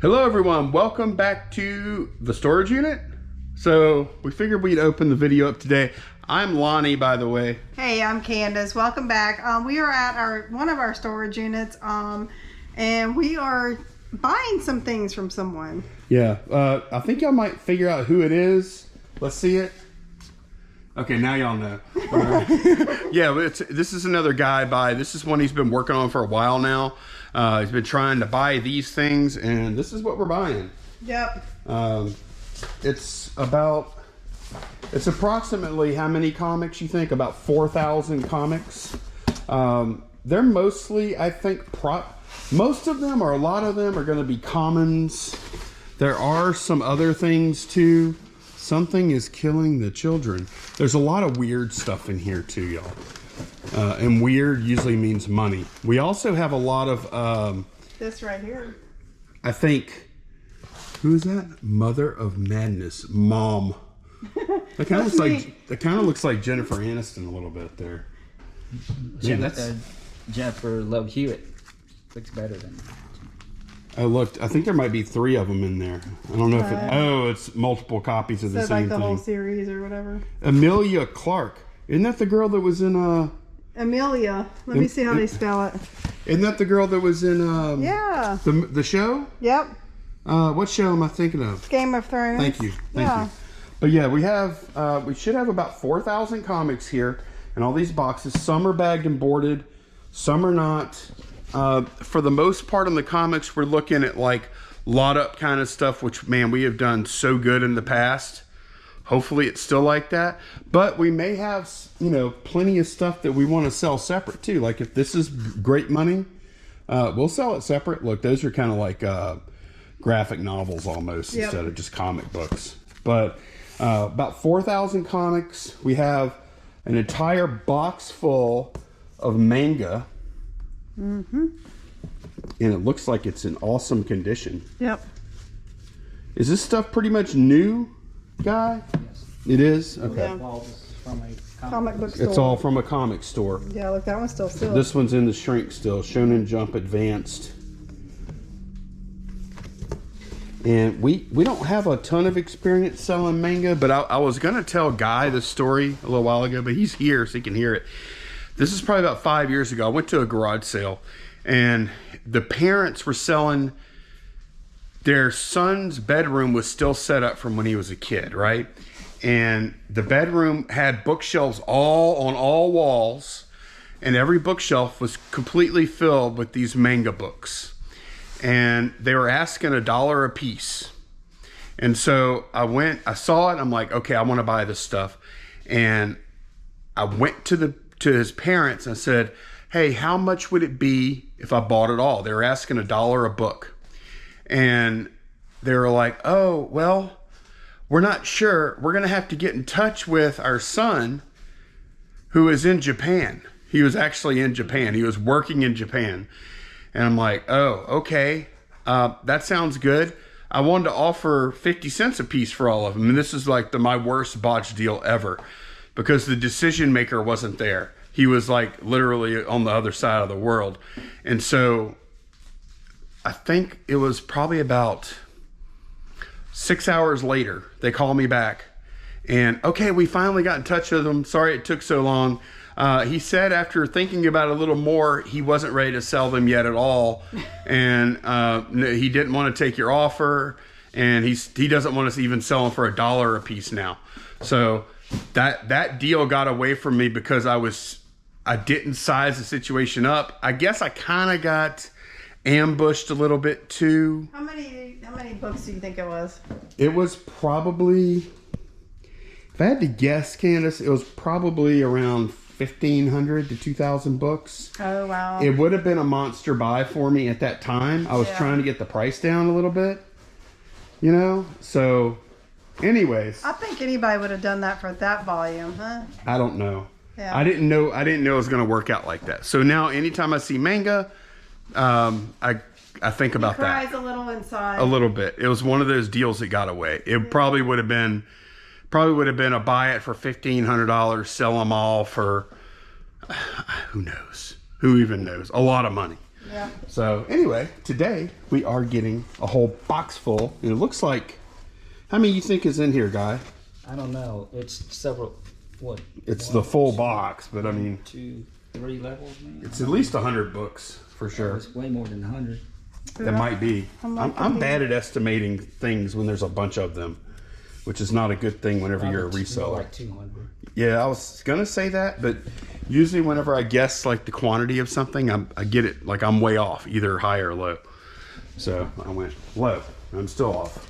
Hello everyone, welcome back to the storage unit. So we figured we'd open the video up today. I'm Lonnie, by the way. Hey, I'm Candace. Welcome back. We are at one of our storage units, and we are buying some things from someone. Yeah, I think y'all might figure out who it is. Let's see it. Okay, now y'all know. Yeah, this is another guy this is one he's been working on for a while now. He's been trying to buy these things, and this is what we're buying. Yep. It's approximately how many comics you think? About 4,000 comics. They're mostly, I think, most of them, or a lot of them, are going to be commons. There are some other things too. Something is killing the children. There's a lot of weird stuff in here too, y'all. And weird usually means money. We also have a lot of this right here. I think, who is that? Mother of Madness, Mom. That kind of looks like Jennifer Aniston a little bit there. Jennifer Love Hewitt looks better than. I looked. I think there might be 3 of them in there. I don't know if it's multiple copies of the same thing. Like the whole series or whatever. Amelia Clark. Isn't that the girl that was in Amelia. Let me see how they spell it. Isn't that the girl that was in yeah. the show? Yep. What show am I thinking of? Game of Thrones. Thank you. Thank you. But yeah, we should have about 4,000 comics here in all these boxes. Some are bagged and boarded, some are not. For the most part in the comics, we're looking at like lot up kind of stuff, which, man, we have done so good in the past. Hopefully it's still like that, but we may have, plenty of stuff that we want to sell separate too. Like if this is great money, we'll sell it separate. Look, those are kind of like graphic novels almost, instead of just comic books. But about 4,000 comics. We have an entire box full of manga. Mm-hmm. And it looks like it's in awesome condition. Yep. Is this stuff pretty much new, Guy? Yes. It is? Okay. Yeah. Well, this is from a Comic book store. It's all from a comic store. Yeah, look, that one's still sealed. This one's in the shrink still. Shonen Jump Advanced. And we don't have a ton of experience selling manga, but I was going to tell Guy this story a little while ago, but he's here so he can hear it. This is probably about 5 years ago. I went to a garage sale, and the parents were selling. Their son's bedroom was still set up from when he was a kid, right? And the bedroom had bookshelves on all walls, and every bookshelf was completely filled with these manga books. And they were asking $1 a piece. And so I saw it, I'm like, okay, I want to buy this stuff. And I went to his parents and said, hey, how much would it be if I bought it all? They were asking $1 a book. And they were like, oh, well, we're not sure. We're going to have to get in touch with our son, who is in Japan. He was actually in Japan. He was working in Japan. And I'm like, oh, okay. That sounds good. I wanted to offer 50 cents a piece for all of them. And this is like my worst botch deal ever, because the decision maker wasn't there. He was like literally on the other side of the world. And so I think it was probably about 6 hours later, they called me back, and okay, we finally got in touch with him. Sorry it took so long. He said after thinking about it a little more, he wasn't ready to sell them yet at all. And he didn't want to take your offer, and he doesn't want us to even sell them for $1 a piece now. So that deal got away from me because I didn't size the situation up. I guess I kind of got ambushed a little bit too. How many books do you think it was? It was probably, if I had to guess, Candace, it was probably around 1,500 to 2,000 books. Oh, wow. It would have been a monster buy for me at that time. I was trying to get the price down a little bit, so anyways. I think anybody would have done that for that volume, huh? I don't know. Yeah. I didn't know it was going to work out like that. So now anytime I see manga, I think about that. Cries a little inside. A little bit. It was one of those deals that got away. It probably would have been a buy it for $1,500, sell them all for, who knows? Who even knows? A lot of money. Yeah. So anyway, today we are getting a whole box full. And it looks like, how many you think is in here, Guy? I don't know. It's several. What? It's One, the full two, box, but I mean, 2, 3 levels, man. it's at least 100 books for sure. It's way more than 100. It might be. I'm I'm bad at estimating things when there's a bunch of them, which is not a good thing whenever you're a Probably reseller. Like 200. Yeah, I was gonna say that, but usually whenever I guess like the quantity of something, I get it like I'm way off, either high or low. So I went low. I'm still off.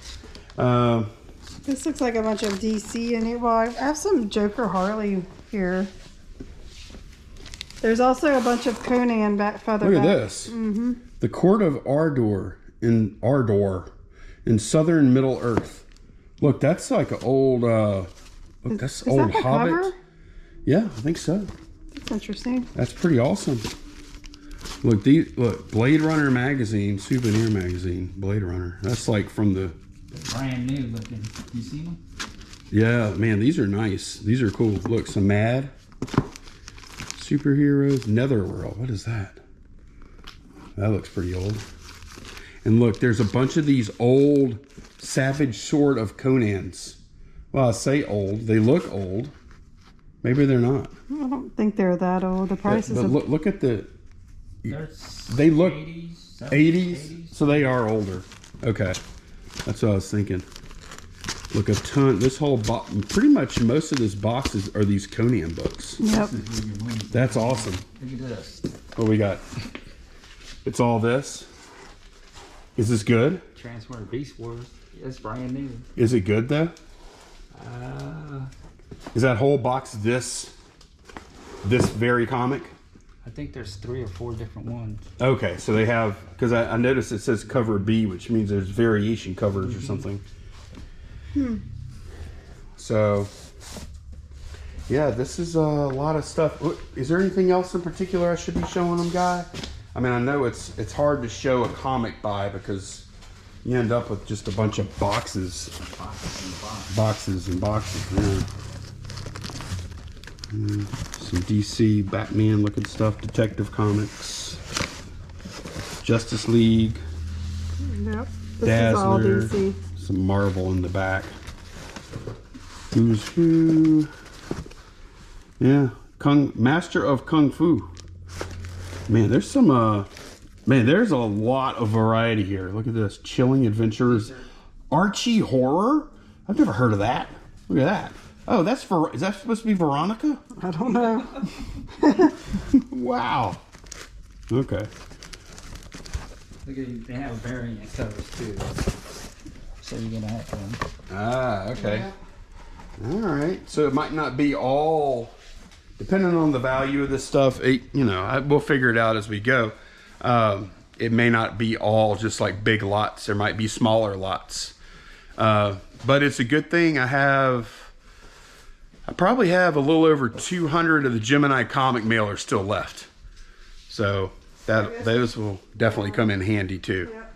This looks like a bunch of DC in here. Well, I have some Joker Harley here. There's also a bunch of Conan featherback. Look at this. Mm-hmm. The Court of Ardor in southern Middle Earth. Look, that's like an old. Look, that's Is old that the Hobbit. cover? Yeah, I think so. That's interesting. That's pretty awesome. Look, Blade Runner magazine, souvenir magazine, Blade Runner. That's like from the. Brand new looking. You see them? Yeah, man, these are nice. These are cool. Look, some Mad Superheroes, Netherworld. What is that? That looks pretty old. And look, there's a bunch of these old Savage Sword of Conans. Well, I say old. They look old. Maybe they're not. I don't think they're that old. The prices But of look at the. There's They look 80s, 80s, so they are older. Okay, that's what I was thinking. Look, a ton. This whole box, pretty much most of this box are these Conan books. Yep. That's awesome. Look at this. What we got? It's all this. Is this good? Transformer Beast Wars. It's brand new. Is it good though? Uh, Is that whole box this very comic? I think there's 3 or 4 different ones. Okay, so they have, because I noticed it says cover B, which means there's variation covers or something. So, yeah, this is a lot of stuff. Is there anything else in particular I should be showing them, Guy? I mean, I know it's hard to show a comic by because you end up with just a bunch of boxes. Boxes and boxes, yeah. Some DC, Batman looking stuff, Detective Comics, Justice League, Yep. This is all Dazzler, DC. some Marvel in the back. Who's Who? Yeah, Master of Kung Fu. Man, there's some there's a lot of variety here. Look at this. Chilling Adventures. Archie Horror? I've never heard of that. Look at that. Oh, is that supposed to be Veronica? I don't know. Wow. Okay. Look at they have variant covers too. So you're gonna have one. Ah, okay. Yeah. All right. So it might not be all, depending on the value of this stuff, we'll figure it out as we go. It may not be all just like big lots. There might be smaller lots. But it's a good thing I probably have a little over 200 of the Gemini comic mailers still left. So those will definitely come in handy too. Yep.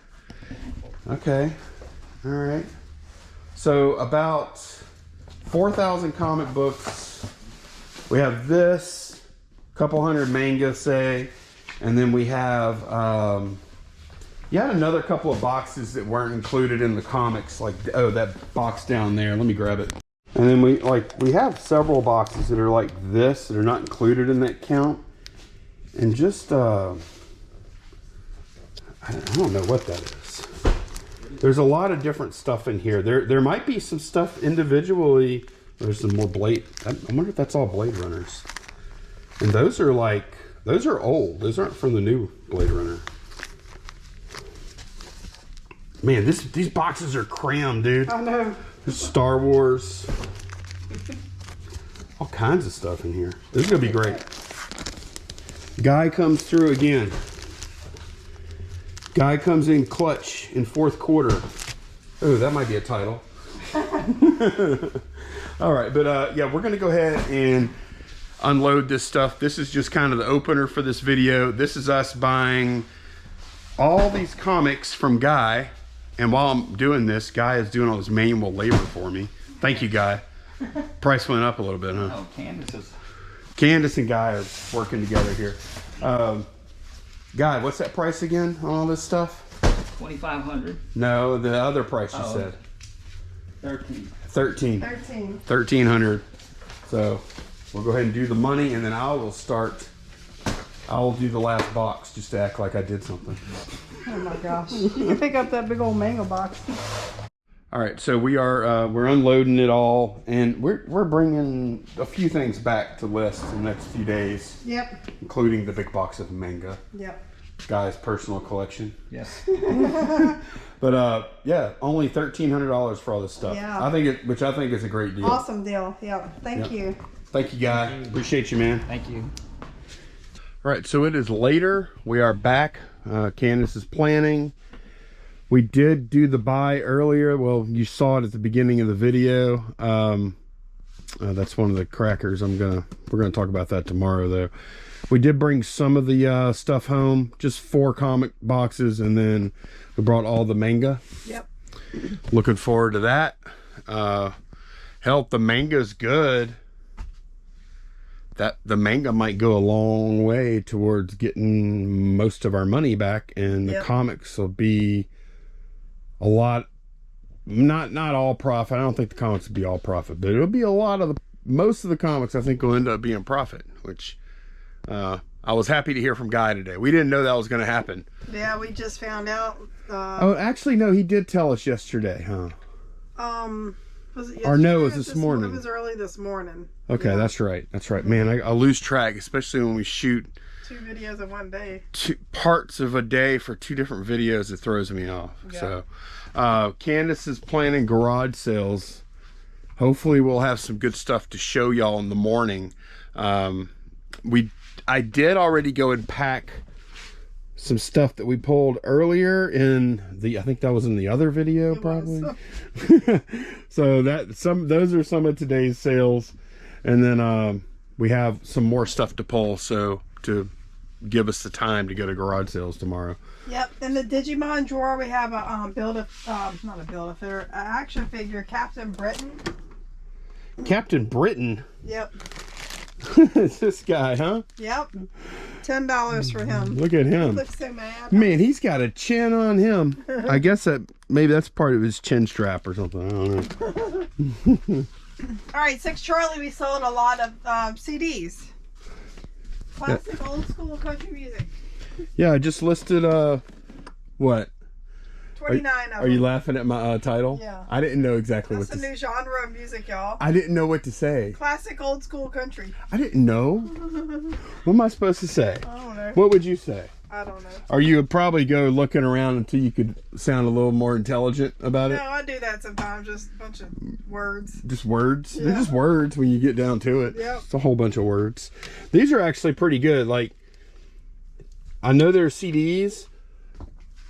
Okay. All right. So about 4,000 comic books. We have this, a couple hundred manga, say, and then we have you had another couple of boxes that weren't included in the comics, like that box down there. Let me grab it. And then we have several boxes that are like this that are not included in that count, and just I don't know what that is. There's a lot of different stuff in here. There might be some stuff individually. There's some more Blade. I wonder if that's all Blade Runners. And those are old. Those aren't from the new Blade Runner. Man, these boxes are crammed, dude. I know. There's Star Wars. All kinds of stuff in here. This is gonna be great. Guy comes through again. Guy comes in clutch in fourth quarter. Oh, that might be a title. All right, but yeah, we're gonna go ahead and unload this stuff. This is just kind of the opener for this video. This is us buying all these comics from Guy. And while I'm doing this, Guy is doing all this manual labor for me. Thank you, Guy. Price went up a little bit, huh? Oh, Candace is... Candace and Guy are working together here. Guy, what's that price again on all this stuff? 2,500. No, the other price you said. 13. 1,300. So we'll go ahead and do the money, and then I will do the last box just to act like I did something. Oh my gosh. You can pick up that big old Manga box. All right, so we're unloading it all, and we're bringing a few things back to list in the next few days. Yep. Including the big box of Manga. Yep. Guy's personal collection. Yes. But yeah, only $1,300 for all this stuff. Yeah. Which I think is a great deal. Awesome deal. Yep. Thank you. Thank you, Guy. Appreciate you, man. Thank you. All right, so it is later. We are back. Candace is planning. We did do the buy earlier. Well, you saw it at the beginning of the video. That's one of the crackers. We're gonna talk about that tomorrow, though. We did bring some of the stuff home, just 4 comic boxes, and then we brought all the Manga. Yep. Looking forward to that. Help, the Manga's good. The Manga might go a long way towards getting most of our money back, and the comics will be a lot, not all profit. I don't think the comics will be all profit, but it'll be a lot of most of the comics I think will end up being profit, which I was happy to hear from Guy today. We didn't know that was going to happen. Yeah, we just found out. Oh, actually, no, he did tell us yesterday, huh? Was it Or no, it yesterday was this morning. It was early this morning. Okay, Yeah. that's right. That's right. Man, I lose track, especially when we shoot 2 videos in one day. 2 parts of a day for 2 different videos. It throws me off. Yeah. So Candace is planning garage sales. Hopefully we'll have some good stuff to show y'all in the morning. I did already go and pack some stuff that we pulled earlier in I think that was in the other video, probably. So those are some of today's sales, and then we have some more stuff to pull, so to give us the time to go to garage sales tomorrow. Yep. In the Digimon drawer, we have a action figure, Captain Britain. Captain Britain. Yep. It's this guy, huh? Yep. $10 for him. Look at him. He looks so mad. Man, he's got a chin on him. I guess maybe that's part of his chin strap or something. I don't know. All right, 6 Charlie, we sold a lot of CDs. Classic old school country music. Yeah, I just listed what? 29 of them. Are you laughing at my title? Yeah. I didn't know exactly That's what a new genre of music, y'all. I didn't know what to say. Classic old school country. I didn't know. What am I supposed to say? I don't know. What would you say? I don't know. Or you would probably go looking around until you could sound a little more intelligent about it? No, I do that sometimes. Just a bunch of words. Just words? Yeah. They're just words when you get down to it. Yep. It's a whole bunch of words. These are actually pretty good. Like, I know they're CDs,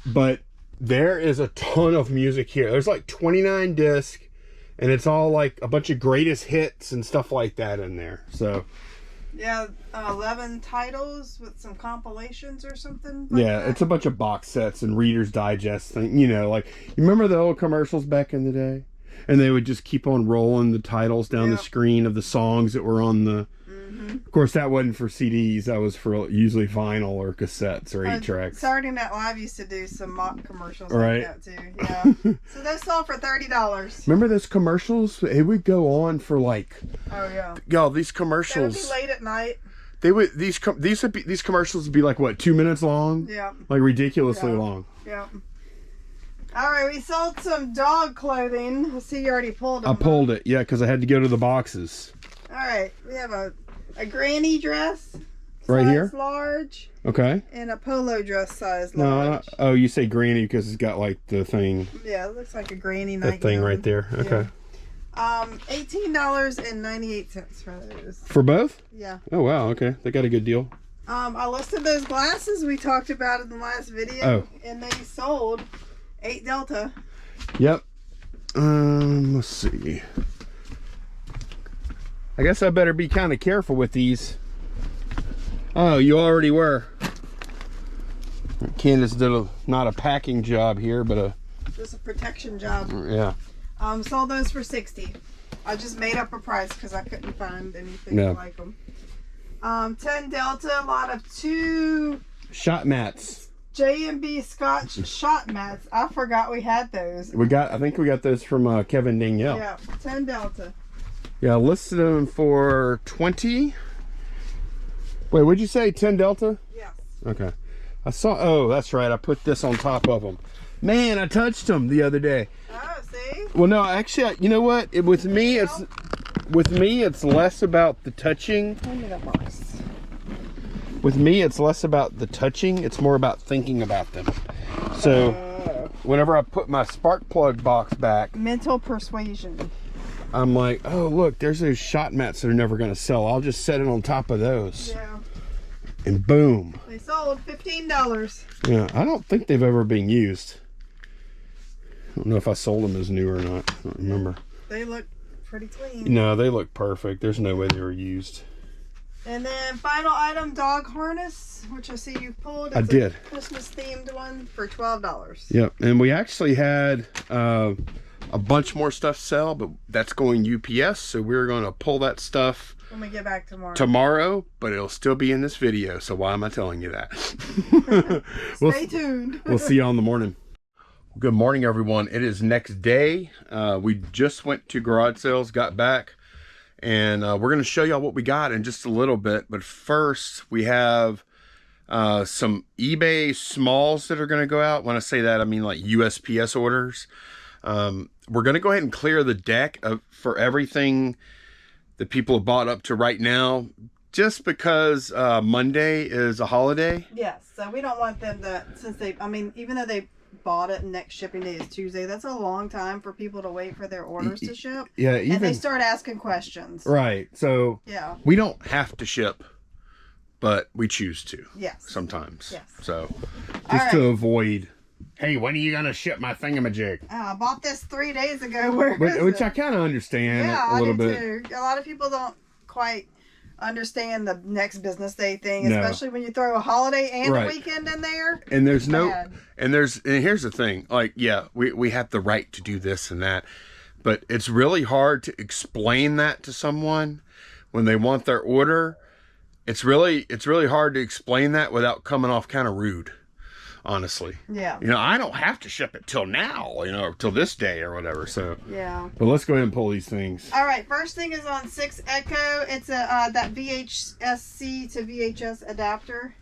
but there is a ton of music here. There's like 29 discs, and it's all like a bunch of greatest hits and stuff like that in there. So Yeah, 11 titles with some compilations or something. yeah, it's a bunch of box sets and Reader's Digest thing. You know, like, you remember the old commercials back in the day? And they would just keep on rolling the titles down the screen of the songs that were on the... Of course, that wasn't for CDs. That was for usually vinyl or cassettes or 8-tracks. Saturday Night Live used to do some mock commercials Right. like that too. Yeah. So those sold for $30. Remember those commercials? It would go on for like... Oh yeah. Y'all, these It would commercials... be late at night. They would these commercials would be like what, 2 minutes long? Yeah. Like ridiculously Yeah. long. Yeah. All right, we sold some dog clothing. I see you already pulled them. I pulled it, yeah, because I had to go to the boxes. All right, we have a granny dress, Right size here? large, Okay. and a polo dress size No, large. oh, you say granny because it's got like the thing, Yeah, it looks like a granny that nightgown. thing right there. Okay. $18.98 for those. For both? Yeah. Oh wow. Okay, they got a good deal. I listed those glasses we talked about in the last video, and they sold 8 Delta. Yep. Let's see. I guess I better be kind of careful with these. Oh, you already were. Candace did not a packing job here, but Just a protection job. yeah. Sold those for $60. I just made up a price because I couldn't find anything Yeah. like them. 10 Delta, a lot of 2 shot mats. J&B Scotch shot mats. I forgot we had those. I think we got those from Kevin Danielle. Yeah, 10 Delta. Yeah, listed them for 20. Wait, what'd you say? 10 Delta? Yes. Okay. I saw, oh, that's right. I put this on top of them. Man, I touched them the other day. Oh, see? Well, no, actually, you know what? With me, it's less about the touching. Hand me that box. With me, it's less about the touching. It's more about thinking about them. So, whenever I put my spark plug box back, Mental persuasion. I'm like, oh, look, there's those shot mats that are never going to sell. I'll just set it on top of those. Yeah. And boom. They sold $15. Yeah, I don't think they've ever been used. I don't know if I sold them as new or not. I don't remember. They look pretty clean. No, they look perfect. There's no way they were used. And then final item, dog harness, which I see you pulled. I did. A Christmas themed one for $12. Yep, and we actually had a bunch more stuff sell, but that's going UPS, so we're going to pull that stuff when we get back tomorrow, but it'll still be in this video, so why am I telling you that? Stay tuned. We'll see you on the morning. Good morning, everyone. It is next day. We just went to garage sales, got back, and we're going to show y'all what we got in just a little bit. But first, we have some eBay smalls that are going to go out. When I say that, I mean like USPS orders. We're going to go ahead and clear the deck for everything that people have bought up to right now, just because Monday is a holiday. Yes, so we don't want them to, even though they bought it and next shipping day is Tuesday, that's a long time for people to wait for their orders to ship. Yeah, and they start asking questions. Right, so yeah, we don't have to ship, but we choose to. Yes. Sometimes. Yes. So just to avoid, hey, when are you going to ship my thingamajig? I bought this 3 days ago. Which I kind of understand a little bit. Too. A lot of people don't quite understand the next business day thing, especially when you throw a holiday and a weekend in there. And there's and here's the thing, like, yeah, we have the right to do this and that, but it's really hard to explain that to someone when they want their order. It's really hard to explain that without coming off kind of rude. Honestly. Yeah. You know, I don't have to ship it till now, you know, or till this day or whatever. So. Yeah. But let's go ahead and pull these things. All right. First thing is on 6 Echo. It's a that VHSC to VHS adapter.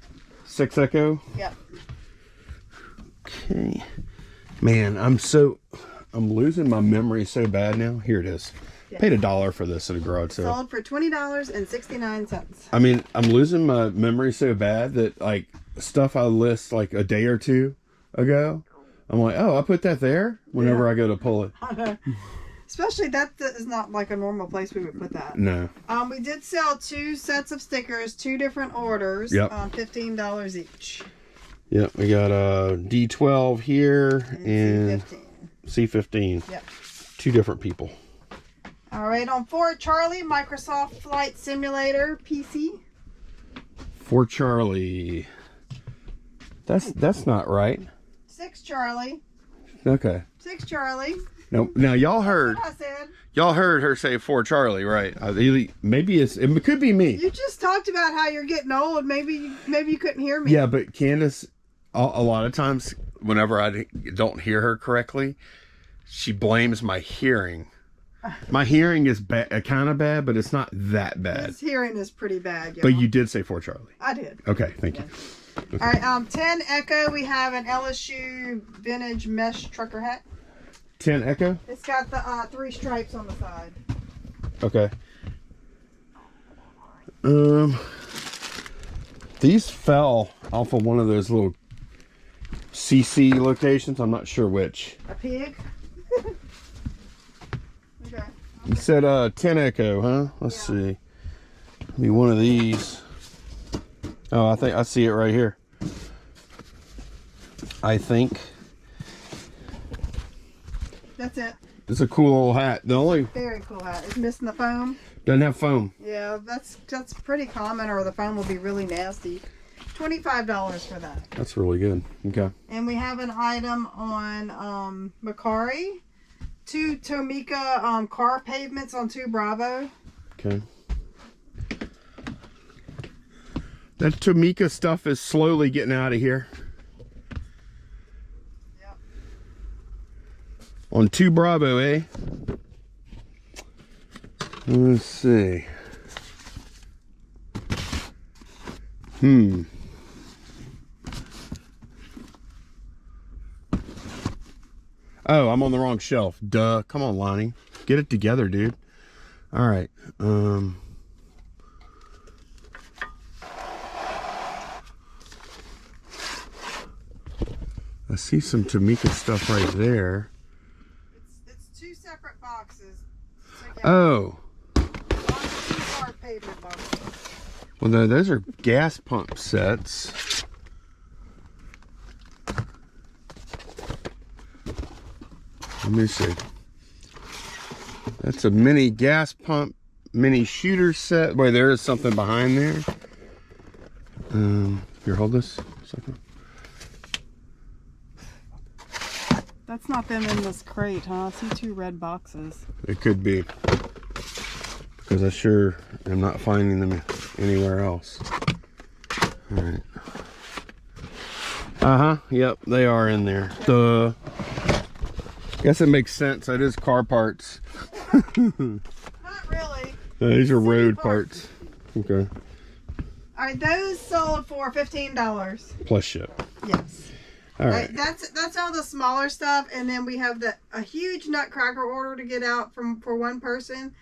6 Echo. Yep. Okay. Man, I'm losing my memory so bad now. Here it is. Yeah. Paid $1 for this at a garage sale. Sold for $20.69. I mean, I'm losing my memory so bad that like stuff I list like a day or two ago, I'm like, oh, I put that there whenever I go to pull it. Especially that is not like a normal place we would put that. No. We did sell 2 sets of stickers, 2 different orders. Yep. $15 each. Yep, we got a D12 here and C15. Yep. 2 different people. All right, on 4 Charlie, Microsoft Flight Simulator PC. 4 Charlie. That's not right. 6 Charlie. Okay. 6 Charlie. Now y'all heard. That's what I said. Y'all heard her say 4 Charlie, right? Maybe it could be me. You just talked about how you're getting old. Maybe you couldn't hear me. Yeah, but Candace, a lot of times, whenever I don't hear her correctly, she blames my hearing. My hearing is kind of bad, but it's not that bad. His hearing is pretty bad, y'all. But you did say 4 Charlie. I did. Okay, thank you. Okay. All right, 10 Echo. We have an LSU vintage mesh trucker hat. 10 Echo? It's got the 3 stripes on the side. Okay. These fell off of one of those little CC locations. I'm not sure which. A pig? Okay. You said 10 Echo, huh? Let's see. Be one of these. Oh, I think I see it right here. I think. That's it. It's a cool little hat. The only very cool hat. It's missing the foam. Doesn't have foam. Yeah, that's pretty common, or the foam will be really nasty. $25 for that. That's really good. Okay. And we have an item on Macari. 2 Tomica car pavements on 2 Bravo. Okay. That Tomika stuff is slowly getting out of here. Yep. On 2 Bravo, eh? Let's see. Oh, I'm on the wrong shelf. Duh. Come on, Lonnie. Get it together, dude. All right. I see some Tomika stuff right there. It's 2 separate boxes. Oh. Hard pavement boxes. Well, no, those are gas pump sets. Let me see. That's a mini gas pump, mini shooter set. Boy, there is something behind there. Here, hold this a second. That's not them in this crate, huh? I see 2 red boxes. It could be. Because I sure am not finding them anywhere else. Alright. Yep, they are in there. Duh. Guess it makes sense. That is car parts. Not really. These are road parts. Okay. Alright, those sold for $15. Plus ship. Yes. All right. That's all the smaller stuff, and then we have a huge nutcracker order to get out for one person.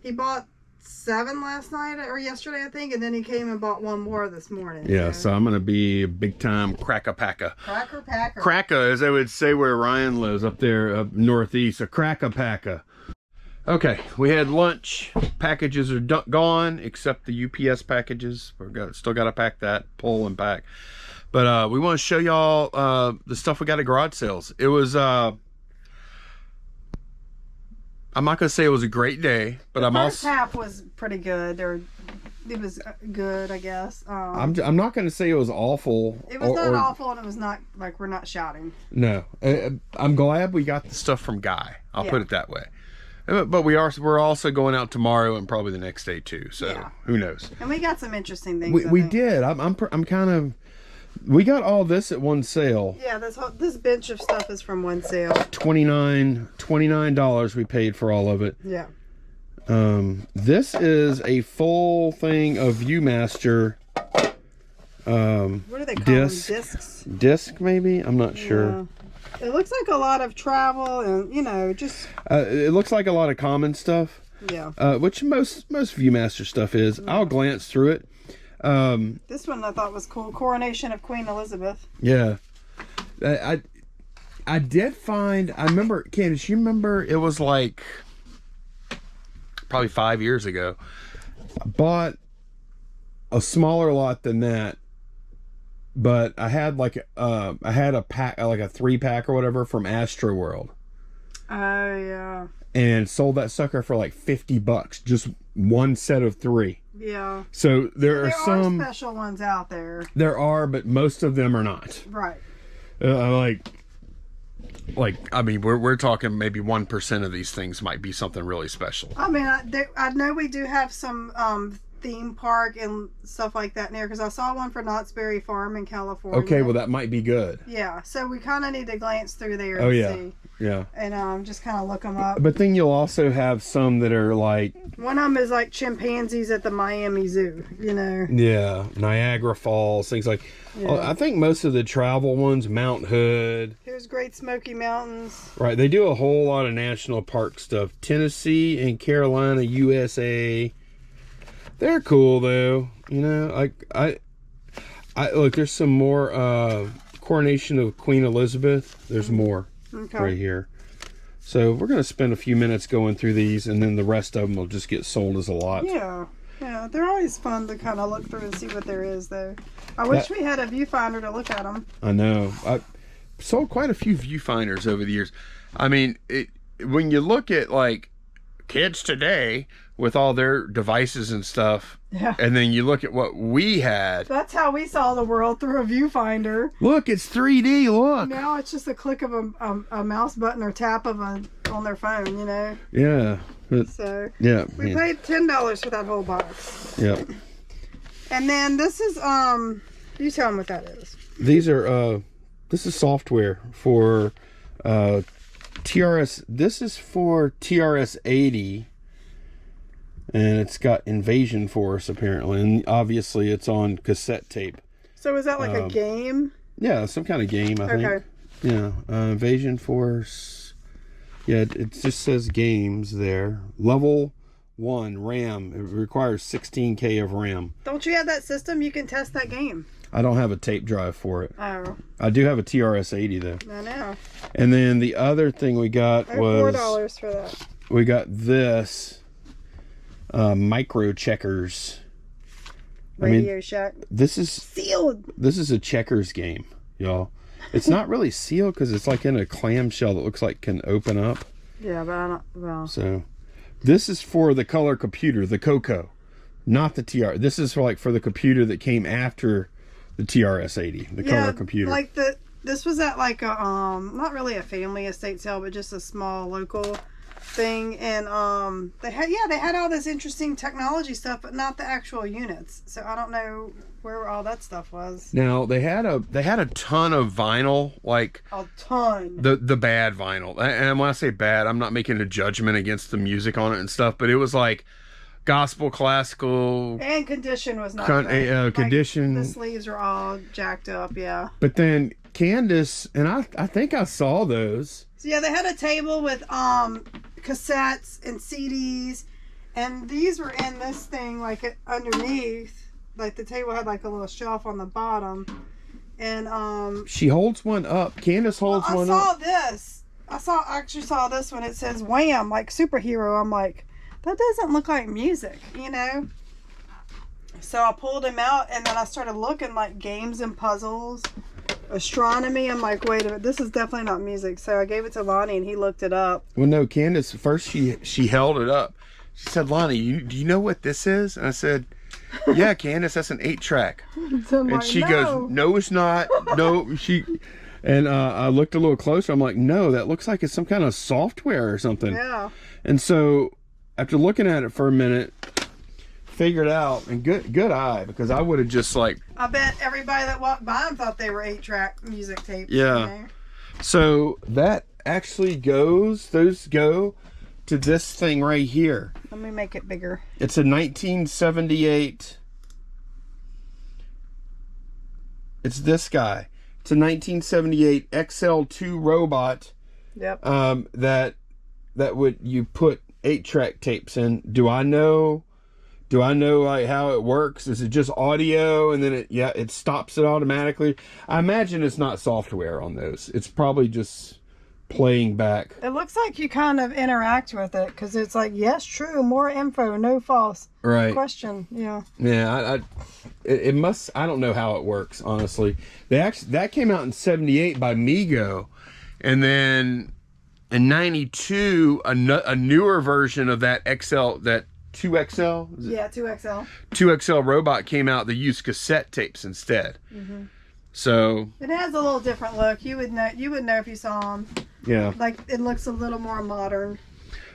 He bought 7 last night or yesterday, I think, and then he came and bought 1 more this morning. Yeah, so I'm gonna be a big time cracker-packer. Cracker-packer. Cracker, as they would say where Ryan lives, up there up northeast, a cracker-packer. Okay, we had lunch. Packages are gone, except the UPS packages. Still got to pack that, pull and pack. But we want to show y'all the stuff we got at garage sales. It was, I'm not going to say it was a great day, but the first half was pretty good. It was good, I guess. I'm not going to say it was awful. It was not awful, and it was not, like, we're not shouting. No. I'm glad we got the stuff from Guy. I'll put it that way. But we're also going out tomorrow and probably the next day too. So who knows? And we got some interesting things. We did. I'm kind of. We got all this at one sale. Yeah, this bench of stuff is from one sale. $29 we paid for all of it. Yeah. This is a full thing of ViewMaster. What are they called? Discs? Disc maybe? I'm not sure. It looks like a lot of travel and, just... it looks like a lot of common stuff. Yeah. Which most ViewMaster stuff is. I'll glance through it. This one I thought was cool. Coronation of Queen Elizabeth. Yeah. I did find... I remember... Candace, you remember it was like... Probably 5 years ago. I bought a smaller lot than that. But I had like a pack, like a 3-pack or whatever from Astro World. Oh yeah. And sold that sucker for like $50, just one set of 3. Yeah. So there are some special ones out there. There are, but most of them are not. Right. I mean, we're talking maybe 1% of these things might be something really special. I mean, I know we do have some theme park and stuff like that near, because I saw one for Knott's Berry Farm in California. Okay, well that might be good. Yeah, so we kind of need to glance through there and see. Yeah. And just kind of look them up. But then you'll also have some that are like... One of them is like chimpanzees at the Miami Zoo, Yeah, Niagara Falls, things like... Yeah. I think most of the travel ones, Mount Hood. Here's Great Smoky Mountains. Right, they do a whole lot of national park stuff. Tennessee and Carolina, USA. They're cool though, I look. There's some more Coronation of Queen Elizabeth. There's more right here. So we're gonna spend a few minutes going through these, and then the rest of them will just get sold as a lot. Yeah, they're always fun to kind of look through and see what there is though. I wish we had a viewfinder to look at them. I know. I sold quite a few viewfinders over the years. I mean, when you look at like kids today with all their devices and stuff, and then you look at what we had. That's how we saw the world, through a viewfinder. Look, it's 3D. Look. Now it's just a click of a mouse button or tap of on their phone, Yeah. So yeah, we paid $10 for that whole box. Yep. And then this is you tell them what that is. These are this is software for TRS. This is for TRS 80, and it's got Invasion Force apparently, and obviously it's on cassette tape. So is that like a game? Yeah, some kind of game, I think. Yeah, Invasion Force. Yeah, it just says games there. Level 1 RAM. It requires 16K of RAM. Don't you have that system? You can test that game. I don't have a tape drive for it. Oh. I do have a TRS 80 though. I know. And then the other thing we got was $4 for that. we got this micro checkers. Radio Shack. This is Sealed. This is a checkers game, y'all. It's not really sealed because it's like in a clamshell that looks like can open up. Yeah, but I don't. Well. So, this is for the color computer, the Coco, not the TR. This is for the computer that came after the TRS 80, the color computer. Like this was at like a not really a family estate sale, but just a small local thing, and they had all this interesting technology stuff, but not the actual units. So I don't know where all that stuff was. Now they had a ton of vinyl, like a ton. The bad vinyl, and when I say bad, I'm not making a judgment against the music on it and stuff, but it was like gospel, classical, and condition was not good. Condition. Like, the sleeves were all jacked up, yeah. But then Candace and I think I saw those. So yeah, they had a table with cassettes and CDs, and these were in this thing like underneath. Like the table had like a little shelf on the bottom, and she holds one up. Candace holds one up. I saw this. I actually saw this one. It says Wham, like superhero. I'm like, that doesn't look like music, you know? So I pulled him out, and then I started looking like games and puzzles, astronomy. I'm like, wait a minute, this is definitely not music. So I gave it to Lonnie, and he looked it up. Well, no, Candace, first she held it up. She said, Lonnie, do you know what this is? And I said, yeah, Candace, that's an 8-track. So and like, she goes, no, it's not. No, and I looked a little closer. I'm like, no, that looks like it's some kind of software or something. Yeah. And so after looking at it for a minute, figured out, and good eye, because I would have just like, I bet everybody that walked by them thought they were 8-track music tapes. Yeah. You know? So that actually those go to this thing right here. Let me make it bigger. It's a 1978. It's this guy. It's a 1978 XL2 robot. Yep. That would you put 8-track tapes in. Do I know like how it works? Is it just audio and then it stops it automatically? I imagine it's not software on those. It's probably just playing back. It looks like you kind of interact with it because it's like, yes, true, more info, no false. Right. Question. Yeah. Yeah, it must. I don't know how it works, honestly. That came out in '78 by Mego, and then in '92 a newer version of that XL, that 2XL. Yeah, 2XL. 2XL robot came out that used cassette tapes instead. Mm-hmm. So it has a little different look. You would know if you saw them. Yeah. Like it looks a little more modern.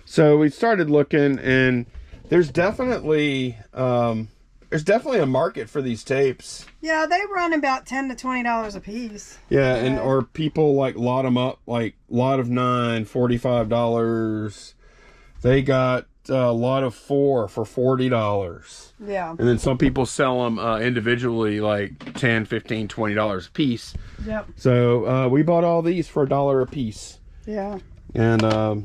So we started looking, and there's definitely a market for these tapes. Yeah, they run about $10 to $20 a piece. Yeah, and or people like lot them up, like lot of 9, $45. They got a lot of 4 for $40. Yeah. And then some people sell them individually, like $10, $15, $20 a piece. Yep. So we bought all these for $1 a piece. Yeah. And I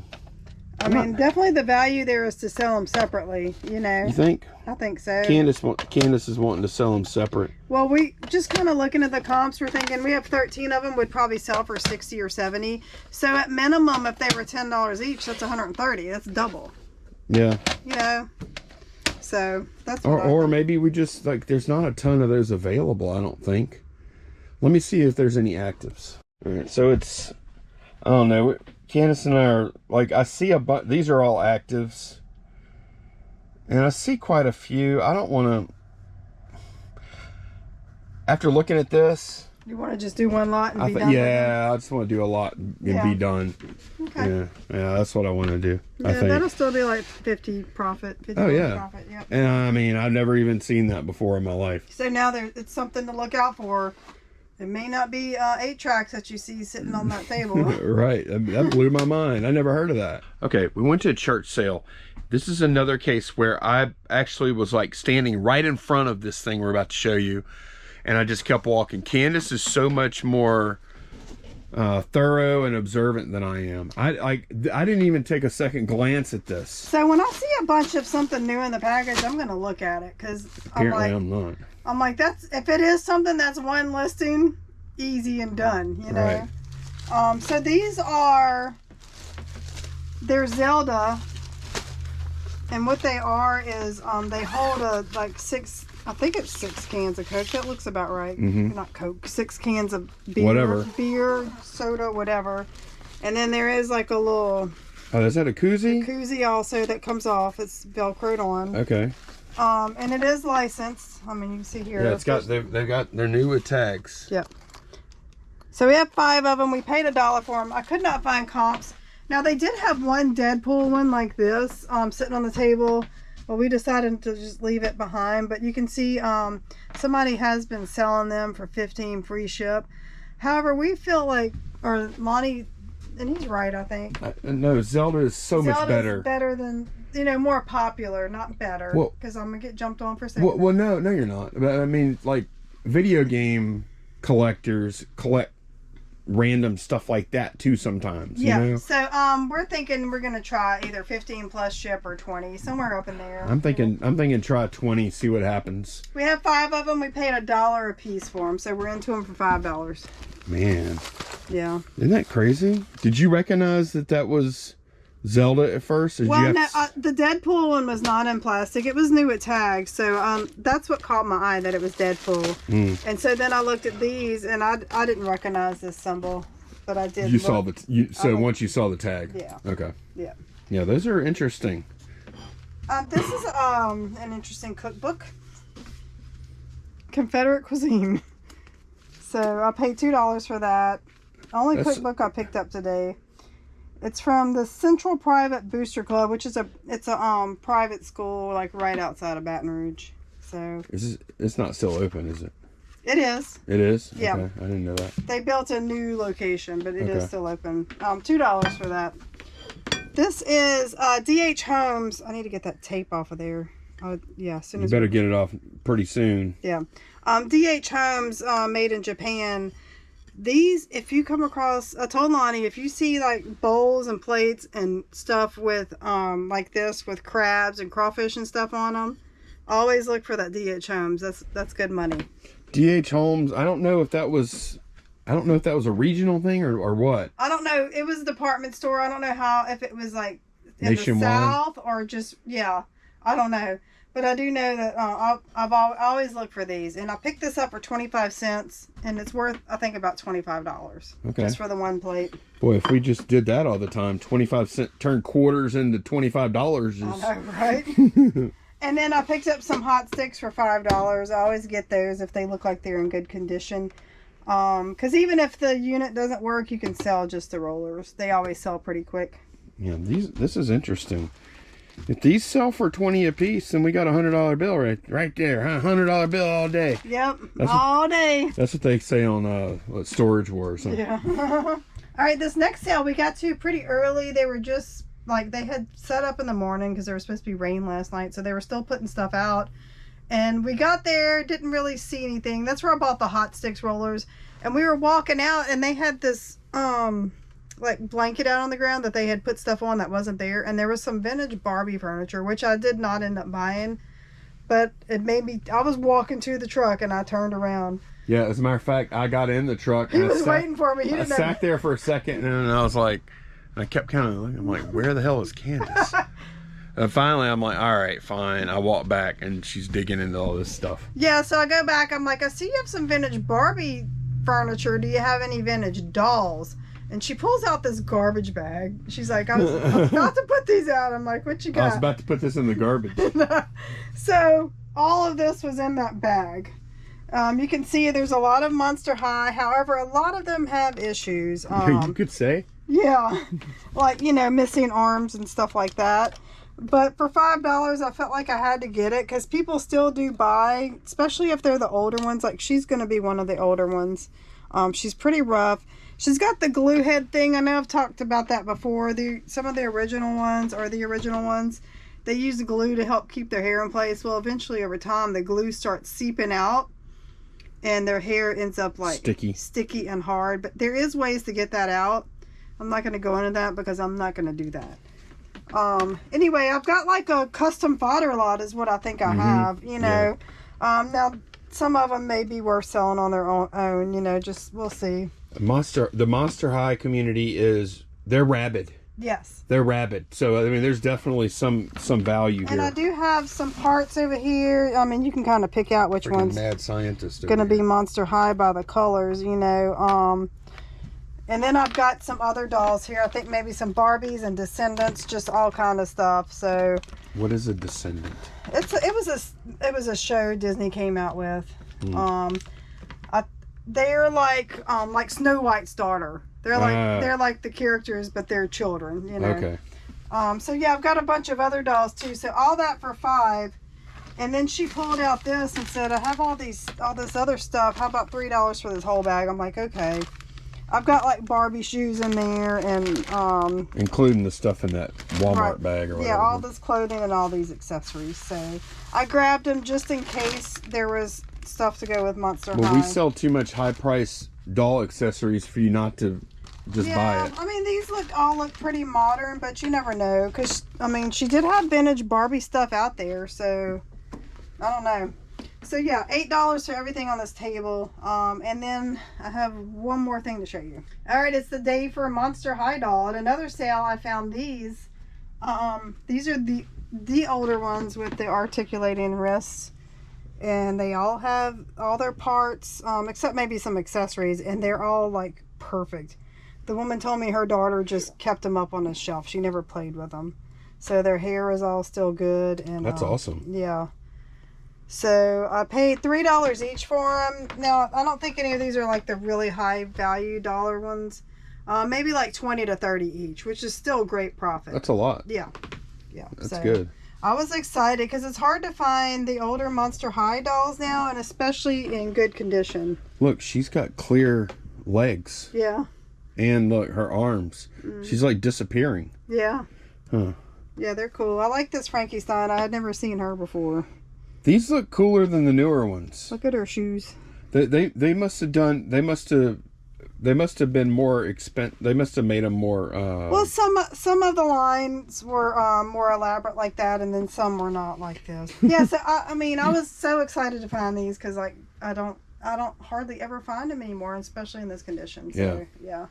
mean, definitely the value there is to sell them separately, you know. You think? I think so. Candace is wanting to sell them separate. Well, we just kind of looking at the comps, we're thinking we have 13 of them, would probably sell for 60 or 70. So at minimum, if they were $10 each, that's 130. That's double. Yeah. You know. So that's what or maybe we just like there's not a ton of those available, I don't think. Let me see if there's any actives. All right, so it's, I don't know, Candace and I are like, I see these are all actives, and I see quite a few. I don't want to, after looking at this, You want to just do one lot and be done? Yeah, I just want to do a lot and be done. Okay. Yeah, that's what I want to do. Yeah, I think that'll still be like 50 profit. 50 Oh yeah. Profit, yep. And I mean, I've never even seen that before in my life. So now it's something to look out for. It may not be 8 tracks that you see sitting on that table. Right. That blew my mind. I never heard of that. Okay, we went to a church sale. This is another case where I actually was like standing right in front of this thing we're about to show you. And I just kept walking. Candace is so much more thorough and observant than I am. I didn't even take a second glance at this. So when I see a bunch of something new in the package, I'm gonna look at it because Apparently I'm not. I'm like, that's if it is something that's one listing, easy and done, you know. Right. So they're Zelda, and what they are is they hold like 6. I think it's 6 cans of Coke. That looks about right. Not Coke. 6 cans of beer. Whatever. Beer, soda, whatever. And then there is like a little... Oh, is that a koozie? Koozie also that comes off. It's Velcroed on. Okay. And it is licensed. I mean, you can see here. Yeah, it's got... They've got... They're new with tags. Yep. So we have 5 of them. We paid $1 for them. I could not find comps. Now, they did have one Deadpool one like this sitting on the table. Well, we decided to just leave it behind, but you can see somebody has been selling them for $15 free ship. However, we feel like, or Lonnie, and he's right, I think. No, Zelda is so much better. Zelda's better than, you know, more popular, not better. Because I'm going to get jumped on for saying well, no, you're not. But I mean, like, video game collectors collect random stuff like that too sometimes. Yeah. You know? So we're thinking we're gonna try either 15 plus ship or 20, somewhere up in there. I'm thinking try 20, see what happens. We have 5 of them. We paid $1 a piece for them, so we're into them for $5. Man. Yeah. Isn't that crazy? Did you recognize that was Zelda at first? Or did Well, no, the Deadpool one was not in plastic. It was new with tags, so that's what caught my eye, that it was Deadpool. And so then I looked at these, and I didn't recognize this symbol, but I did. Once you saw the tag. Yeah. Okay. Yeah. Yeah, those are interesting. This is an interesting cookbook. Confederate cuisine. So I paid $2 for that. Only cookbook I picked up today. It's from the Central Private Booster Club, which is a private school like right outside of Baton Rouge. So it's not still open, is it? It is. It is? Yeah. Okay. I didn't know that. They built a new location, but it is still open. $2 for that. This is DH Homes. I need to get that tape off of there. Yeah, as soon as you better get it off pretty soon. Yeah. DH Homes, made in Japan. These, if you come across, I told Lonnie, if you see like bowls and plates and stuff with like this with crabs and crawfish and stuff on them, always look for that DH Homes. That's good money. DH Homes. I don't know if that was a regional thing or what. I don't know. It was a department store. I don't know if it was like in nationwide, the South or just, yeah. I don't know. But I do know that I always look for these. And I picked this up for 25 cents. And it's worth, I think, about $25. Okay. Just for the one plate. Boy, if we just did that all the time, 25 cents, turn quarters into $25 is... I know, right? And then I picked up some hot sticks for $5. I always get those if they look like they're in good condition. Because even if the unit doesn't work, you can sell just the rollers. They always sell pretty quick. Yeah, this is interesting. If these sell for 20 a piece, then we got a $100 bill right there, huh? $100 bill all day. Yep, all day. That's what they say on Storage Wars. Huh? Yeah. All right, this next sale we got to pretty early. They were just like they had set up in the morning because there was supposed to be rain last night, so they were still putting stuff out. And we got there, didn't really see anything. That's where I bought the hot sticks rollers. And we were walking out, and they had this like blanket out on the ground that they had put stuff on that wasn't there, and there was some vintage Barbie furniture, which I did not end up buying, but it made me, I was walking to the truck and I turned around. Yeah, as a matter of fact, I got in the truck and he was waiting for me. I sat there for a second and I was like, I kept kind of looking, I'm like, where the hell is Candace? And finally I'm like, all right, fine. I walk back and she's digging into all this stuff. Yeah, so I go back, I'm like, I see you have some vintage Barbie furniture. Do you have any vintage dolls? And she pulls out this garbage bag. She's like, I was about to put these out. I'm like, what you got? I was about to put this in the garbage. So all of this was in that bag. You can see there's a lot of Monster High. However, a lot of them have issues. You could say. Yeah, like, you know, missing arms and stuff like that. But for $5, I felt like I had to get it because people still do buy, especially if they're the older ones. Like, she's going to be one of the older ones. She's pretty rough. She's got the glue head thing. I know I've talked about that before. Some of the original ones, they use the glue to help keep their hair in place. Well, eventually over time, the glue starts seeping out and their hair ends up like sticky and hard. But there is ways to get that out. I'm not going to go into that because I'm not going to do that. Anyway, I've got like a custom fodder lot is what I think I have, you know. Yeah. Now, some of them may be worth selling on their own, you know, just we'll see. The Monster High community they're rabid. Yes. They're rabid. So, I mean, there's definitely some value here. And I do have some parts over here. I mean, you can kind of pick out which one's mad scientist going to be Monster High by the colors, you know. And then I've got some other dolls here. I think maybe some Barbies and Descendants, just all kind of stuff. So what is a Descendant? It was a show Disney came out with. They're like Snow White's daughter. They're like the characters, but they're children, you know. Okay. So yeah, I've got a bunch of other dolls too. So all that for $5. And then she pulled out this and said, I have all this other stuff. How about $3 for this whole bag? I'm like, okay. I've got like Barbie shoes in there and including the stuff in that Walmart bag or whatever. Yeah, all this clothing and all these accessories. So I grabbed them just in case there was stuff to go with Monster High. Well, we sell too much high price doll accessories for you not to just buy it. I mean, these all look pretty modern, but you never know because I mean, she did have vintage Barbie stuff out there, so I don't know. So yeah, $8 for everything on this table. And then I have one more thing to show you. All right, it's the day for a Monster High doll. At another sale, I found these. These are the older ones with the articulating wrists. And they all have all their parts, except maybe some accessories. And they're all like perfect. The woman told me her daughter just kept them up on the shelf. She never played with them. So their hair is all still good. And that's awesome. Yeah. So I paid $3 each for them. Now, I don't think any of these are like the really high value dollar ones. Maybe like 20 to 30 each, which is still great profit. That's a lot. Yeah. That's good. I was excited because it's hard to find the older Monster High dolls now, and especially in good condition. Look, she's got clear legs. Yeah. And look, her arms. She's like disappearing. Yeah. Huh. Yeah, they're cool. I like this Frankenstein. I had never seen her before. These look cooler than the newer ones. Look at her shoes. They must have done. They must have been more expensive. They must have made them more. Well, some of the lines were more elaborate like that, and then some were not like this. Yeah, so I mean, I was so excited to find these because like I don't hardly ever find them anymore, especially in this condition. So yeah,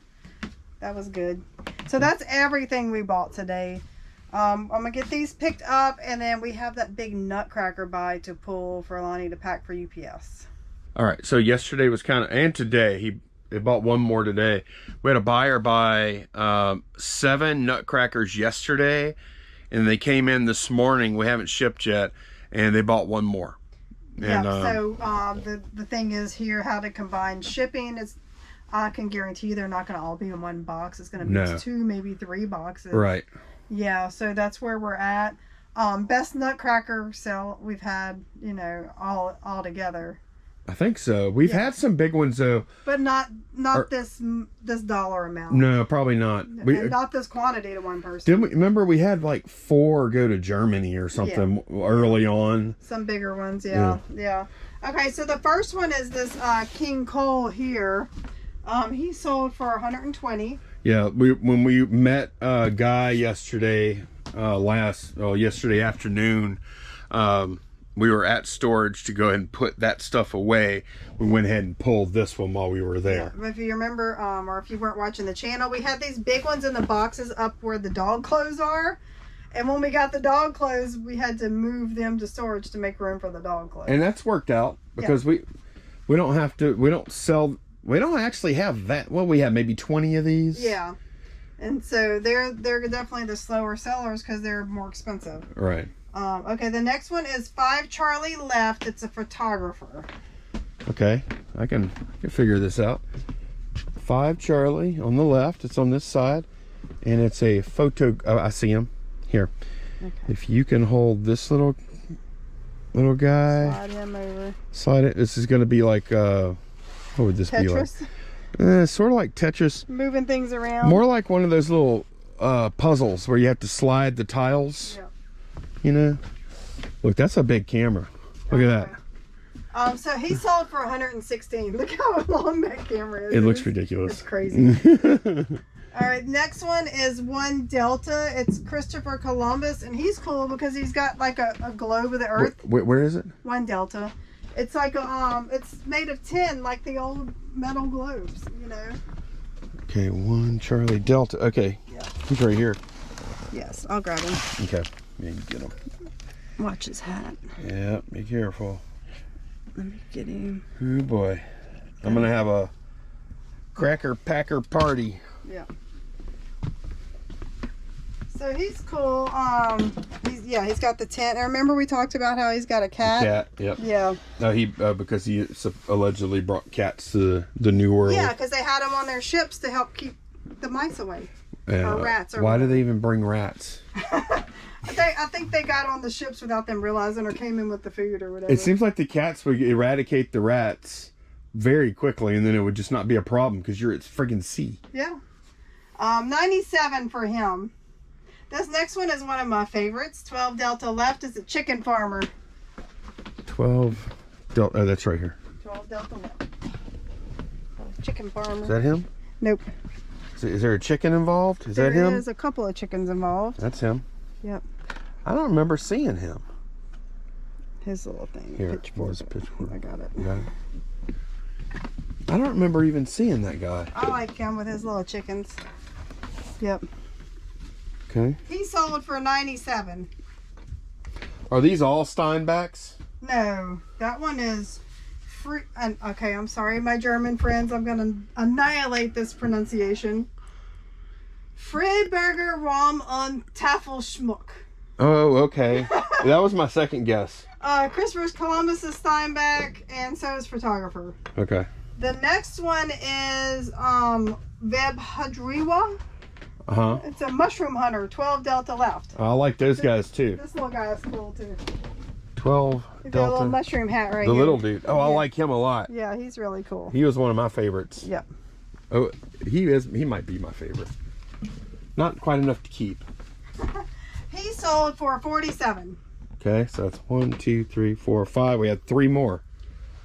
that was good. So that's everything we bought today. I'm gonna get these picked up, and then we have that big Nutcracker buy to pull for Lonnie to pack for UPS. All right, so yesterday was and today they bought one more today. We had a buyer buy 7 Nutcrackers yesterday, and they came in this morning. We haven't shipped yet, and they bought one more. And, so the thing is here how to combine shipping is. I can guarantee you they're not going to all be in one box. It's going to be 2, maybe 3 boxes. Right. Yeah, so that's where we're at. Best Nutcracker sale we've had, you know, all together. I think so. We've had some big ones though, but not this dollar amount. No, probably not. And not this quantity to one person. Didn't we remember we had like 4 go to Germany or something early on? Some bigger ones, yeah. Okay, so the first one is this King Cole here. He sold for $120. Yeah, when we met a guy yesterday, yesterday afternoon, we were at storage to go ahead and put that stuff away. We went ahead and pulled this one while we were there. Yeah, if you remember, or if you weren't watching the channel, we had these big ones in the boxes up where the dog clothes are. And when we got the dog clothes, we had to move them to storage to make room for the dog clothes. And that's worked out because we don't actually have that. Well, we have maybe 20 of these. Yeah. And so they're definitely the slower sellers because they're more expensive. Right. Okay, the next one is 5 Charlie Left. It's a photographer. Okay, I can figure this out. 5 Charlie on the left. It's on this side, and it's a photo. Oh, I see him here. Okay. If you can hold this little guy, Slide him over. slide it. This is going to be like what would this be like? Tetris. Sort of like Tetris. Moving things around. More like one of those little puzzles where you have to slide the tiles. Yeah. You know. Look, that's a big camera. Look at that. So he sold for 116. Look how long that camera is. It looks ridiculous. It's crazy. All right, next one is 1 Delta. It's Christopher Columbus, and he's cool because he's got like a globe of the Earth. Where is it? 1 Delta. It's like a it's made of tin, like the old metal globes, you know. Okay, 1 Charlie Delta. Okay, Yeah. he's right here. Yes, I'll grab him. Okay, yeah, you get him. Watch his hat. Yeah, be careful. Let me get him. Oh boy, I'm gonna have a cracker packer party. Yeah. So he's cool. He's got the tent. I remember we talked about how he's got a cat. Cat. Yep. Yeah. No, he because he allegedly brought cats to the New World. Yeah, because they had them on their ships to help keep the mice away. Or rats. Or why do whatever. they even bring rats? I think they got on the ships without them realizing, or came in with the food or whatever. It seems like the cats would eradicate the rats very quickly, and then it would just not be a problem because you're at friggin' sea. Yeah. 97 for him. This next one is one of my favorites. 12 Delta left is a chicken farmer. 12 Delta. Oh, that's right here. 12 Delta left. Chicken farmer. Is that him? Nope. Is there a chicken involved? Is that him? There is a couple of chickens involved. That's him. Yep. I don't remember seeing him. His little thing. Here, Pitchfork. where's the pitchfork? I got it. You got it? I don't remember even seeing that guy. I like him with his little chickens. Yep. Okay. He sold for 97. Are these all Steinbecks? No, that one is free. Okay, I'm sorry, my German friends. I'm gonna annihilate this pronunciation. Freiburger Raum und Tafelschmuck. Oh, okay. That was my second guess. Christopher Columbus is Steinbeck, and so is photographer. Okay. The next one is Web Hadriwa. Uh-huh. It's a mushroom hunter. 12 Delta left. I like those guys too. This little guy is cool too. 12 He's got a little Delta. mushroom hat right The here. little dude. Oh, I Yeah. like him a lot. Yeah, he's really cool. He was one of my favorites. Yep. Oh, he might be my favorite. Not quite enough to keep. He sold for 47. Okay, so that's 1, 2, 3, 4, 5. We had 3 more.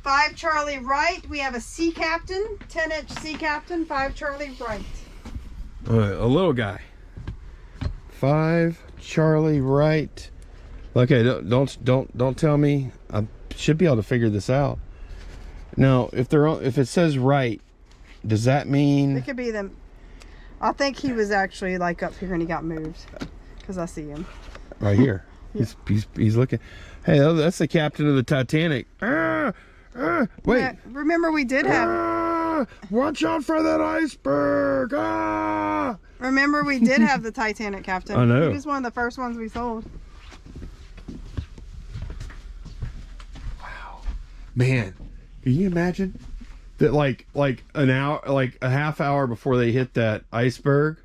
5 Charlie Wright. We have a sea captain, 10-inch sea captain. 5 Charlie Wright. A little guy. 5 Charlie Wright. Okay, don't tell me. I should be able to figure this out. Now, if it says Wright, does that mean It could be them. I think he was actually like up here and he got moved because I see him. right here? Yeah. He's looking. Hey, that's the captain of the Titanic. Wait. Yeah, remember we did have. Watch out for that iceberg! Remember we did have the Titanic captain. I know. He was one of the first ones we sold. Wow, man, can you imagine that? Like an hour, like a half hour before they hit that iceberg.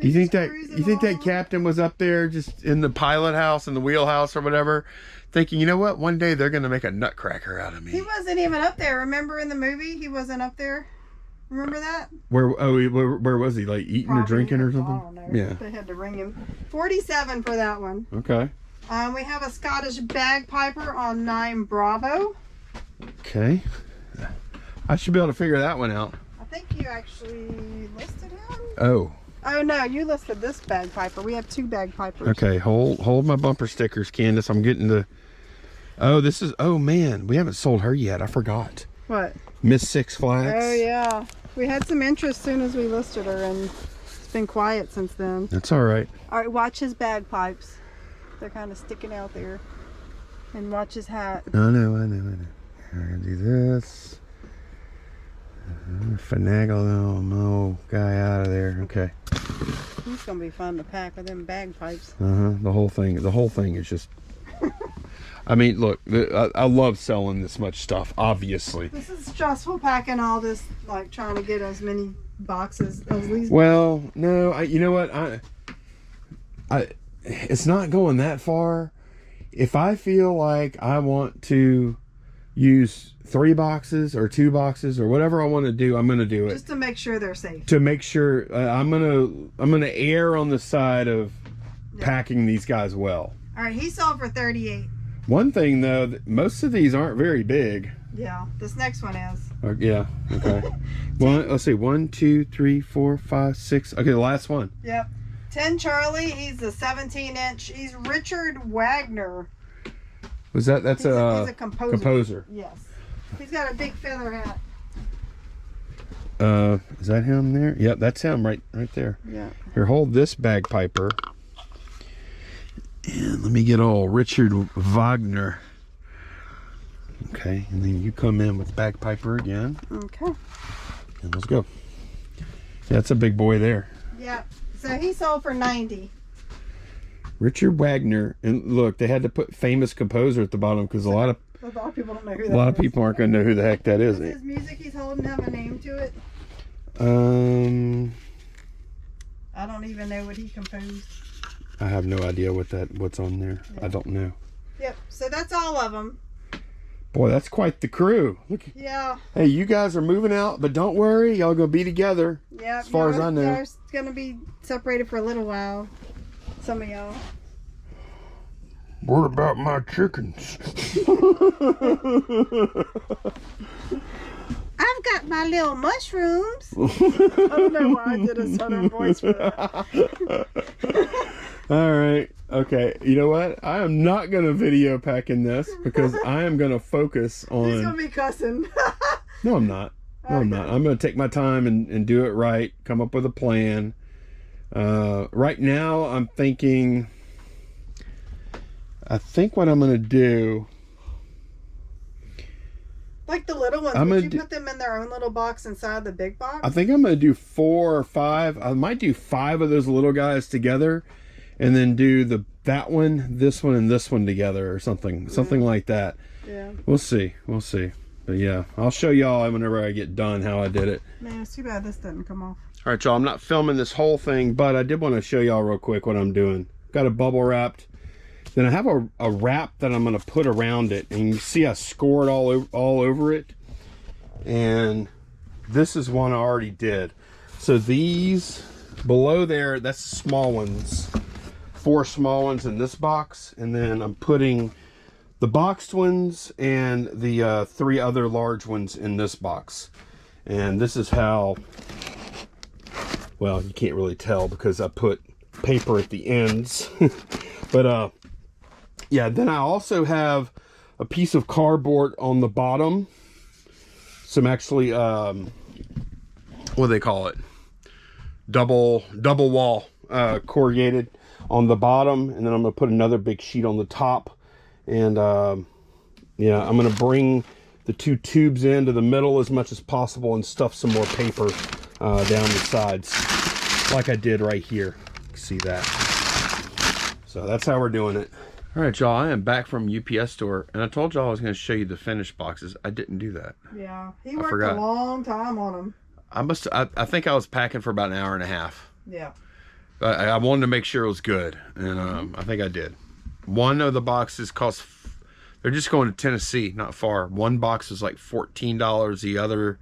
You think that captain was up there just in the pilot house, in the wheelhouse or whatever, thinking, you know what? One day they're gonna make a nutcracker out of me. He wasn't even up there. Remember in the movie, he wasn't up there. Remember that? Where was he? Like eating or drinking or something? I don't know. Yeah. They had to ring him. 47 for that one. Okay. We have a Scottish bagpiper on 9 Bravo. Okay. I should be able to figure that one out. I think you actually listed him. Oh. Oh no, you listed this bagpiper. We have 2 bagpipers. Okay. Hold my bumper stickers, Candace. I'm getting the. Oh, this is. Oh man, we haven't sold her yet. I forgot. What? Miss Six Flags. Oh yeah. We had some interest soon as we listed her, and it's been quiet since then. That's all right. All right, watch his bagpipes. They're kind of sticking out there. And watch his hat. I know. I'm gonna do this. Finagle the old guy out of there. Okay. He's gonna be fun to pack with them bagpipes. The whole thing is just. I mean, look, I love selling this much stuff, obviously. This is stressful packing all this, like trying to get as many boxes as these. Well, no, you know what? It's not going that far. If I feel like I want to use 3 boxes or 2 boxes or whatever I want to do, I'm going to do it. Just to make sure they're safe. To make sure I'm gonna err on the side of packing these guys well. All right, he sold for 38. One thing though, most of these aren't very big. Yeah, this next one is. Yeah. Okay. Let's see. 1, 2, 3, 4, 5, 6. Okay, the last one. Yep. 10 Charlie. He's a 17-inch. He's Richard Wagner. Was that? That's he's a composer. Composer. Yes. He's got a big feather hat. Is that him there? Yep, that's him right there. Yeah. Here, hold this bagpiper. And let me get all Richard Wagner. Okay, and then you come in with bagpiper again. Okay. And let's go. Yeah, that's a big boy there. Yep. So he sold for 90. Richard Wagner, and look, they had to put famous composer at the bottom because a lot of people don't know who that is. A lot of people aren't going to know who the heck that is. Does his music he's holding have a name to it? I don't even know what he composed. I have no idea what's on there. Yeah. I don't know. Yep. So that's all of them. Boy, that's quite the crew. Look. Yeah. Hey, you guys are moving out, but don't worry, y'all gonna be together. Yeah. As far as I know, y'all are gonna be separated for a little while. Some of y'all. What about my chickens? I've got my little mushrooms. I don't know why I did a southern voice for that. All right. Okay. You know what? I am not going to video pack in this because I am going to focus on... He's going to be cussing. No, I'm not. No, I'm not. I'm going to take my time and do it right. Come up with a plan. Right now, I'm thinking... I think what I'm going to do... Like the little ones, would you put them in their own little box inside the big box? I think I'm going to do 4 or 5. I might do 5 of those little guys together and then do that one, this one, and this one together or something. Something like that. Yeah. We'll see. We'll see. But yeah, I'll show y'all whenever I get done how I did it. Man, it's too bad this didn't come off. All right, y'all, I'm not filming this whole thing, but I did want to show y'all real quick what I'm doing. Got it bubble wrapped. Then I have a wrap that I'm going to put around it. And you see I scored all over it. And this is one I already did. So these below there, that's the small ones. 4 small ones in this box. And then I'm putting the boxed ones and the 3 other large ones in this box. And this is how, well, you can't really tell because I put paper at the ends. But, yeah, then I also have a piece of cardboard on the bottom. Some actually, what do they call it? Double wall corrugated on the bottom. And then I'm going to put another big sheet on the top. And, yeah, I'm going to bring the 2 tubes into the middle as much as possible and stuff some more paper down the sides. Like I did right here. See that? So that's how we're doing it. All right, y'all, I am back from UPS store, and I told y'all I was going to show you the finished boxes. I didn't do that. Yeah, he worked a long time on them. I think I was packing for about an hour and a half. Yeah. But I wanted to make sure it was good, and I think I did. One of the boxes cost, they're just going to Tennessee, not far. One box was like $14.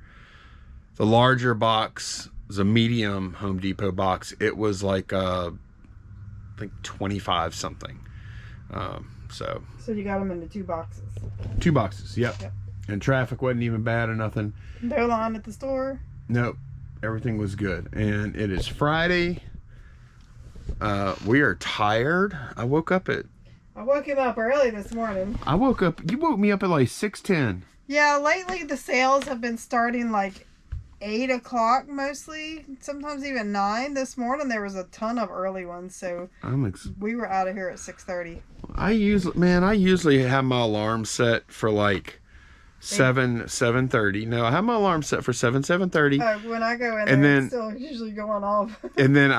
The larger box was a medium Home Depot box. It was like, I think 25 something. So you got them into 2 boxes. 2 boxes, yep. And traffic wasn't even bad or nothing. No line at the store? Nope. Everything was good. And it is Friday. We are tired. I woke him up early this morning. You woke me up at like 6:10. Yeah, lately the sales have been starting like 8 o'clock mostly, sometimes even 9. This morning there was a ton of early ones, so we were out of here at 6:30. I usually have my alarm set for like 7:30. No, I have my alarm set for 7:30. When I go in there, it's still usually going off. And then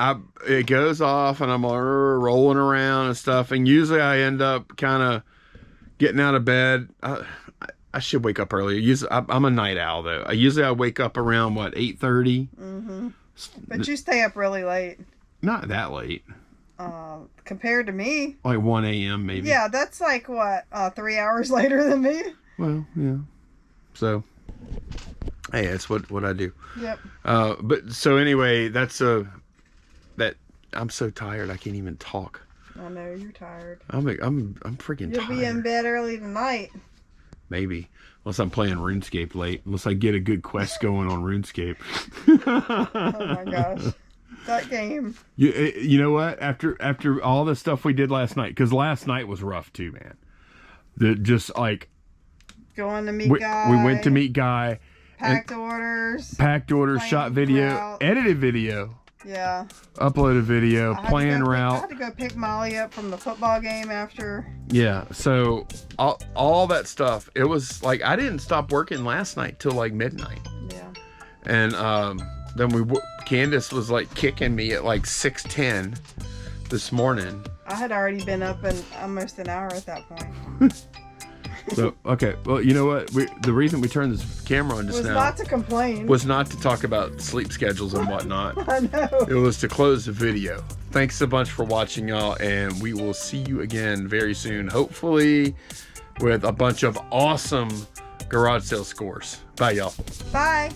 it goes off, and I'm rolling around and stuff. And usually I end up kind of getting out of bed. I should wake up earlier. Usually, I'm a night owl though. I wake up around what 8:30. Mm-hmm. But you stay up really late. Not that late. Compared to me. Like 1 a.m. maybe. Yeah, that's like what 3 hours later than me. Well, yeah. So, hey, that's what I do. Yep. But so anyway, that I'm so tired I can't even talk. I know you're tired. I'm freaking You'll tired. be in bed early tonight. Maybe. Unless I'm playing RuneScape late. Unless I get a good quest going on RuneScape. Oh my gosh. That game. You know what? After all the stuff we did last night, because last night was rough too, man. Just like going to meet Guy. We went to meet Guy. Packed orders. Shot video, route. edited video. Yeah. Uploaded video, playing route. I had to go pick Molly up from the football game after. Yeah, so all that stuff. It was like I didn't stop working last night till like midnight. Yeah. And then Candace was like kicking me at like 6:10 this morning. I had already been up in almost an hour at that point. So okay, well, you know what? The reason we turned this camera on just now was not to complain. Was not to talk about sleep schedules and whatnot. I know. It was to close the video. Thanks a bunch for watching, y'all, and we will see you again very soon. Hopefully, with a bunch of awesome garage sale scores. Bye, y'all. Bye.